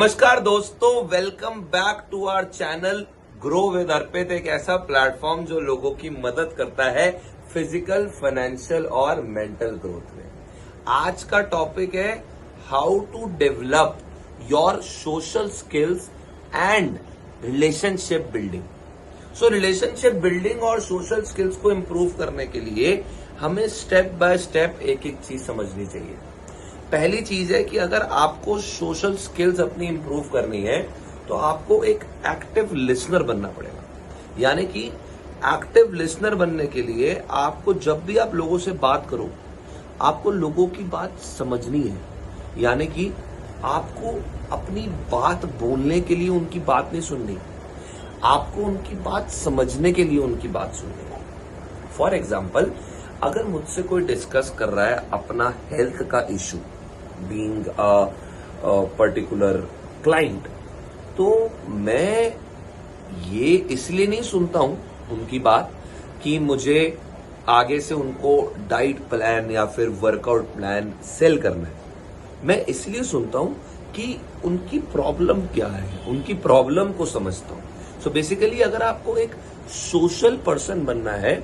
नमस्कार दोस्तों, welcome back to our channel grow with Arpit. एक ऐसा प्लेटफॉर्म जो लोगों की मदद करता है फिजिकल, फाइनेंशियल और मेंटल ग्रोथ में। आज का टॉपिक है how to develop your social skills and relationship building. So relationship building और सोशल स्किल्स को इंप्रूव करने के लिए हमें स्टेप बाय स्टेप एक एक चीज समझनी चाहिए। पहली चीज है कि अगर आपको सोशल स्किल्स अपनी इंप्रूव करनी है तो आपको एक एक्टिव लिसनर बनना पड़ेगा। यानी कि एक्टिव लिसनर बनने के लिए आपको जब भी आप लोगों से बात करो, आपको लोगों की बात समझनी है। यानी कि आपको अपनी बात बोलने के लिए उनकी बात नहीं सुननी, आपको उनकी बात समझने के लिए उनकी बात सुननी है। फॉर एग्जाम्पल, अगर मुझसे कोई डिस्कस कर रहा है अपना हेल्थ का issue, being a particular client, तो मैं ये इसलिए नहीं सुनता हूं उनकी बात कि मुझे आगे से उनको डाइट प्लान या फिर वर्कआउट प्लान सेल करना है। मैं इसलिए सुनता हूं कि उनकी प्रॉब्लम क्या है, उनकी प्रॉब्लम को समझता हूं। सो बेसिकली अगर आपको एक सोशल पर्सन बनना है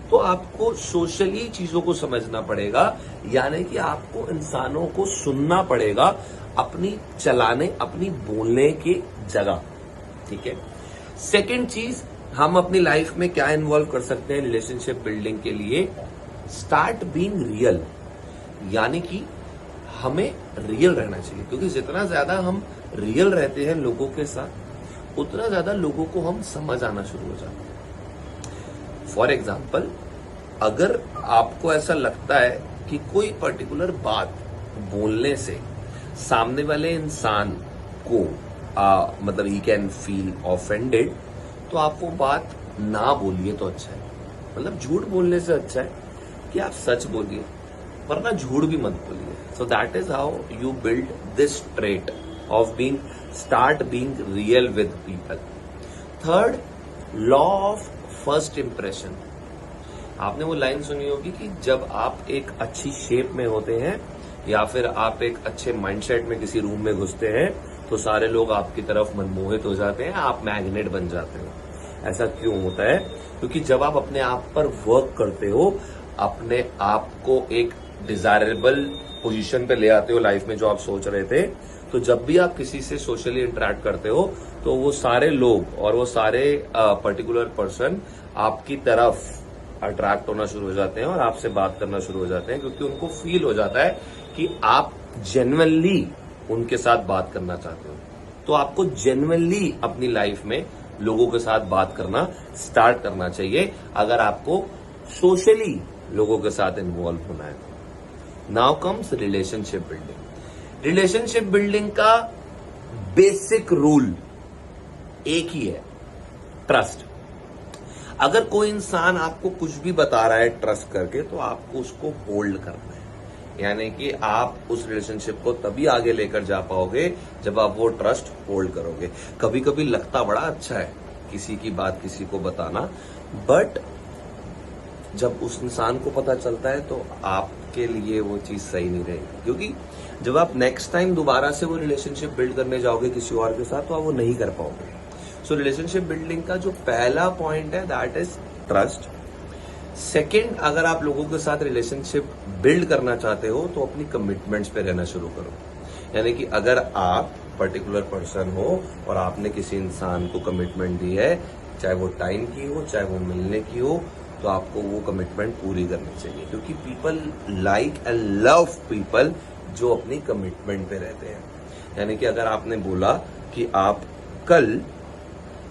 तो आपको सोशली चीजों को समझना पड़ेगा। यानी कि आपको इंसानों को सुनना पड़ेगा अपनी चलाने, अपनी बोलने की जगह। ठीक है। सेकंड चीज, हम अपनी लाइफ में क्या इन्वॉल्व कर सकते हैं रिलेशनशिप बिल्डिंग के लिए? Start being real. यानी कि हमें रियल रहना चाहिए, क्योंकि जितना ज्यादा हम रियल रहते हैं लोगों के साथ, उतना ज्यादा लोगों को हम समझ आना शुरू हो जाते हैं। फॉर एग्जाम्पल, अगर आपको ऐसा लगता है कि कोई पर्टिकुलर बात बोलने से सामने वाले इंसान को मतलब ही कैन फील ऑफेंडेड, तो आप वो बात ना बोलिए तो अच्छा है। मतलब झूठ बोलने से अच्छा है कि आप सच बोलिए, वरना झूठ भी मत बोलिए। So that is how you build this trait of being, start being real with people. Third, law of first impression. आपने वो लाइन सुनी होगी कि जब आप एक अच्छी शेप में होते हैं या फिर आप एक अच्छे माइंडसेट में किसी रूम में घुसते हैं तो सारे लोग आपकी तरफ मनमोहित हो जाते हैं, आप मैग्नेट बन जाते हो। ऐसा क्यों होता है? क्योंकि जब आप अपने आप पर वर्क करते हो, अपने आप को एक डिजायरेबल पोजीशन पे ले आते हो लाइफ में जो आप सोच रहे थे, तो जब भी आप किसी से सोशली इंटरेक्ट करते हो तो वो सारे लोग और वो सारे पर्टिकुलर पर्सन आपकी तरफ अट्रैक्ट होना शुरू हो जाते हैं और आपसे बात करना शुरू हो जाते हैं, क्योंकि उनको फील हो जाता है कि आप जेन्युइनली उनके साथ बात करना चाहते हो। तो आपको जेन्युइनली अपनी लाइफ में लोगों के साथ बात करना स्टार्ट करना चाहिए अगर आपको सोशली लोगों के साथ इन्वॉल्व होना है। Now comes relationship building. Relationship building का बेसिक रूल एक ही है, ट्रस्ट। अगर कोई इंसान आपको कुछ भी बता रहा है ट्रस्ट करके, तो आपको उसको होल्ड करना है। यानी कि आप उस रिलेशनशिप को तभी आगे लेकर जा पाओगे जब आप वो ट्रस्ट होल्ड करोगे। कभी कभी लगता बड़ा अच्छा है किसी की बात किसी को बताना, बट जब उस इंसान को पता चलता है तो आपके लिए वो चीज सही नहीं रहेगी, क्योंकि जब आप नेक्स्ट टाइम दोबारा से वो रिलेशनशिप बिल्ड करने जाओगे किसी और के साथ, तो आप वो नहीं कर पाओगे। सो रिलेशनशिप बिल्डिंग का जो पहला पॉइंट है दैट इज ट्रस्ट। सेकंड, अगर आप लोगों के साथ रिलेशनशिप बिल्ड करना चाहते हो तो अपनी कमिटमेंट्स पे रहना शुरू करो। यानी कि अगर आप पर्टिकुलर पर्सन हो और आपने किसी इंसान को कमिटमेंट दी है, चाहे वो टाइम की हो चाहे वो मिलने की हो, तो आपको वो कमिटमेंट पूरी करनी चाहिए, क्योंकि people like and love people जो अपनी कमिटमेंट पे रहते हैं। यानी कि अगर आपने बोला कि आप कल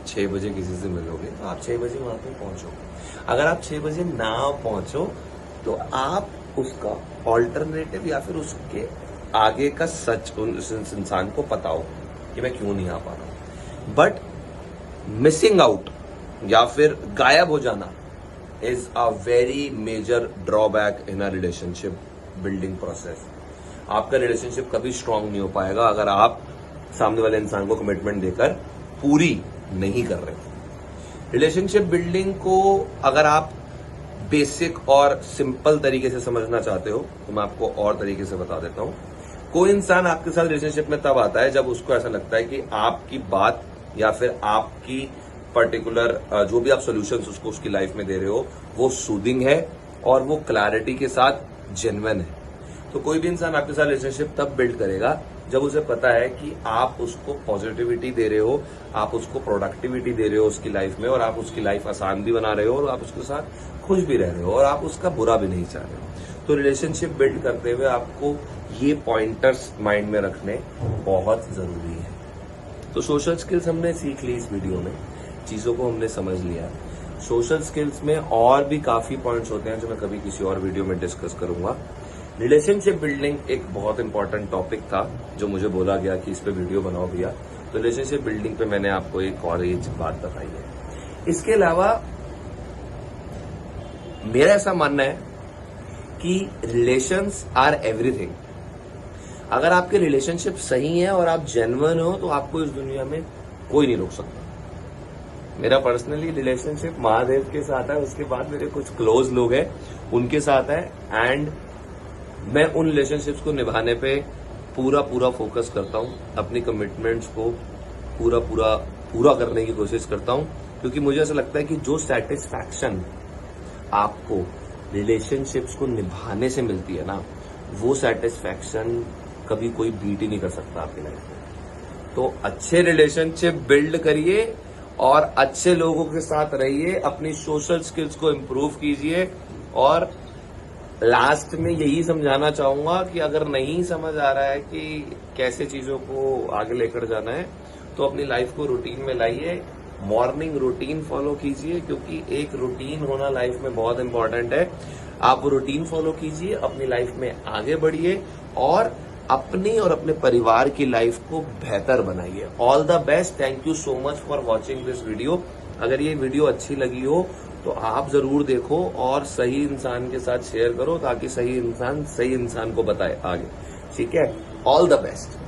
6 बजे किसी से मिलोगे, तो आप 6 बजे वहां पे पहुंचो। अगर आप 6 बजे ना पहुंचो तो आप उसका ऑल्टरनेटिव या फिर उसके आगे का सच उस इंसान को पता हो कि मैं क्यों नहीं आ पा रहा हूं। बट मिसिंग आउट या फिर गायब हो जाना is a very major drawback in a relationship building process. आपका रिलेशनशिप कभी स्ट्रांग नहीं हो पाएगा अगर आप सामने वाले इंसान को कमिटमेंट देकर पूरी नहीं कर रहे। रिलेशनशिप बिल्डिंग को अगर आप बेसिक और सिंपल तरीके से समझना चाहते हो तो मैं आपको और तरीके से बता देता हूं। कोई इंसान आपके साथ रिलेशनशिप में तब आता है जब उसको ऐसा लगता है कि आपकी बात या फिर आपकी पर्टिकुलर जो भी आप सॉल्यूशंस उसको उसकी लाइफ में दे रहे हो वो सूदिंग है और वो क्लैरिटी के साथ जेन्युइन है। तो कोई भी इंसान आपके साथ रिलेशनशिप तब बिल्ड करेगा जब उसे पता है कि आप उसको पॉजिटिविटी दे रहे हो, आप उसको प्रोडक्टिविटी दे रहे हो उसकी लाइफ में, और आप उसकी लाइफ आसान भी बना रहे हो और आप उसके साथ खुश भी रह रहे हो और आप उसका बुरा भी नहीं चाह रहे हो। तो रिलेशनशिप बिल्ड करते हुए आपको ये पॉइंटर्स माइंड में रखने बहुत जरूरी है। तो सोशल स्किल्स हमने सीख ली इस वीडियो में, चीजों को हमने समझ लिया। सोशल स्किल्स में और भी काफी पॉइंट्स होते हैं जो मैं कभी किसी और वीडियो में डिस्कस करूंगा। रिलेशनशिप बिल्डिंग एक बहुत इंपॉर्टेंट टॉपिक था जो मुझे बोला गया कि इस पे वीडियो बनाओ भैया, तो रिलेशनशिप बिल्डिंग पे मैंने आपको एक और ये बात बताई है। इसके अलावा मेरा ऐसा मानना है कि रिलेशंस आर एवरीथिंग। अगर आपके रिलेशनशिप सही है और आप जेन्युइन हो तो आपको इस दुनिया में कोई नहीं रोक सकता। मेरा पर्सनली रिलेशनशिप महादेव के साथ है, उसके बाद मेरे कुछ क्लोज लोग हैं उनके साथ है, एंड मैं उन रिलेशनशिप्स को निभाने पे पूरा फोकस करता हूं, अपनी कमिटमेंट्स को पूरा करने की कोशिश करता हूं, क्योंकि मुझे ऐसा लगता है कि जो सेटिस्फैक्शन आपको रिलेशनशिप्स को निभाने से मिलती है ना, वो सेटिस्फैक्शन कभी कोई बीट ही नहीं कर सकता आपकी लाइफ में। तो अच्छे रिलेशनशिप बिल्ड करिए और अच्छे लोगों के साथ रहिए, अपनी सोशल स्किल्स को इम्प्रूव कीजिए। और लास्ट में यही समझाना चाहूंगा कि अगर नहीं समझ आ रहा है कि कैसे चीजों को आगे लेकर जाना है तो अपनी लाइफ को रूटीन में लाइए, मॉर्निंग रूटीन फॉलो कीजिए, क्योंकि एक रूटीन होना लाइफ में बहुत इंपॉर्टेंट है। आप रूटीन फॉलो कीजिए, अपनी लाइफ में आगे बढ़िए और अपनी और अपने परिवार की लाइफ को बेहतर बनाइए। All the best. Thank you so much for watching this video. अगर ये वीडियो अच्छी लगी हो तो आप जरूर देखो और सही इंसान के साथ शेयर करो ताकि सही इंसान को बताए आगे। ठीक है, ऑल द बेस्ट।